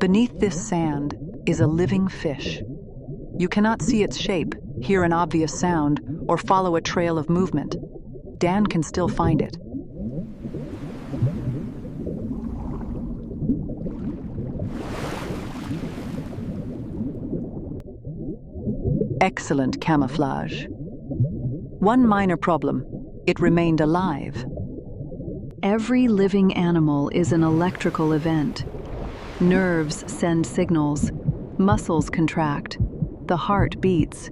Beneath this sand is a living fish. You cannot see its shape, hear an obvious sound, or follow a trail of movement. Dan can still find it. Excellent camouflage. One minor problem: it remained alive. Every living animal is an electrical event. Nerves send signals, muscles contract, the heart beats,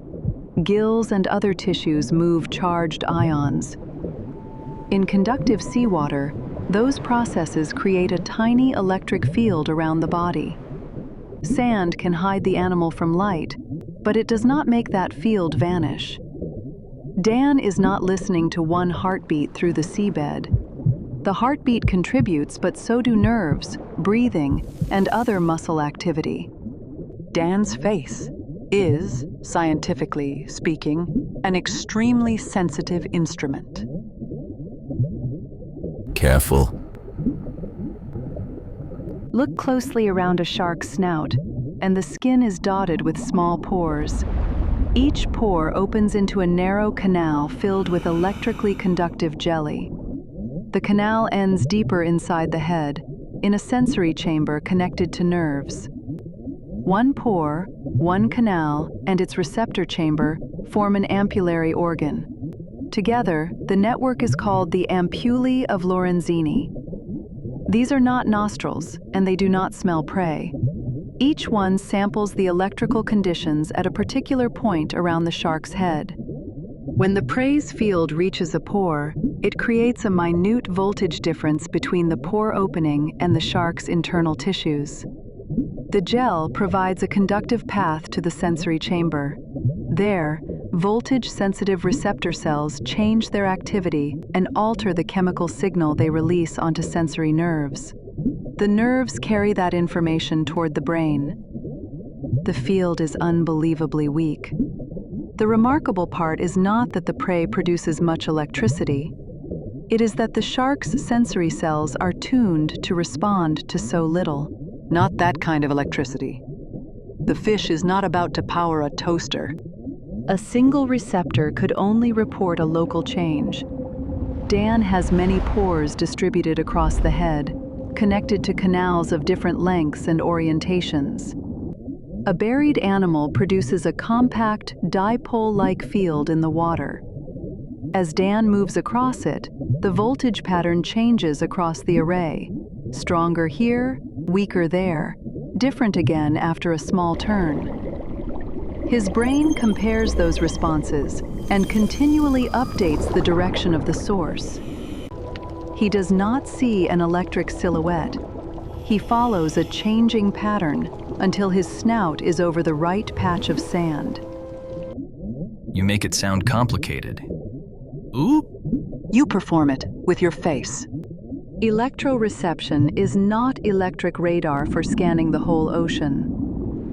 gills and other tissues move charged ions. In conductive seawater, those processes create a tiny electric field around the body. Sand can hide the animal from light, but it does not make that field vanish. Dan is not listening to one heartbeat through the seabed. The heartbeat contributes, but so do nerves, breathing, and other muscle activity. Dan's face is, scientifically speaking, an extremely sensitive instrument. Careful. Look closely around a shark's snout, and the skin is dotted with small pores. Each pore opens into a narrow canal filled with electrically conductive jelly. The canal ends deeper inside the head, in a sensory chamber connected to nerves. One pore, one canal, and its receptor chamber form an ampullary organ. Together, the network is called the ampullae of Lorenzini. These are not nostrils, and they do not smell prey. Each one samples the electrical conditions at a particular point around the shark's head. When the prey's field reaches a pore, it creates a minute voltage difference between the pore opening and the shark's internal tissues. The gel provides a conductive path to the sensory chamber. There, voltage-sensitive receptor cells change their activity and alter the chemical signal they release onto sensory nerves. The nerves carry that information toward the brain. The field is unbelievably weak. The remarkable part is not that the prey produces much electricity. It is that the shark's sensory cells are tuned to respond to so little. Not that kind of electricity. The fish is not about to power a toaster. A single receptor could only report a local change. Dan has many pores distributed across the head, connected to canals of different lengths and orientations. A buried animal produces a compact, dipole-like field in the water. As Dan moves across it, the voltage pattern changes across the array. Stronger here, weaker there, different again after a small turn. His brain compares those responses and continually updates the direction of the source. He does not see an electric silhouette. He follows a changing pattern until his snout is over the right patch of sand. You make it sound complicated. Ooh! You perform it with your face. Electroreception is not electric radar for scanning the whole ocean.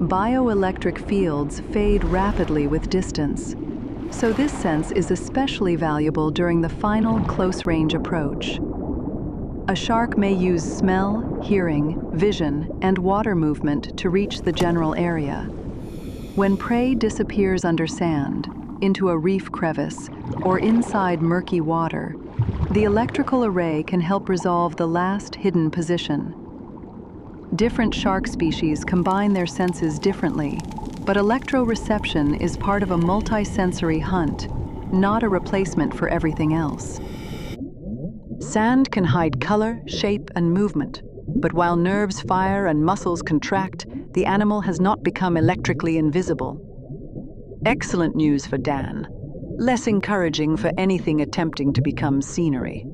Bioelectric fields fade rapidly with distance, so this sense is especially valuable during the final close-range approach. A shark may use smell, hearing, vision, and water movement to reach the general area. When prey disappears under sand, into a reef crevice, or inside murky water, the electrical array can help resolve the last hidden position. Different shark species combine their senses differently, but electroreception is part of a multisensory hunt, not a replacement for everything else. Sand can hide color, shape, and movement, but while nerves fire and muscles contract, the animal has not become electrically invisible. Excellent news for Dan. Less encouraging for anything attempting to become scenery.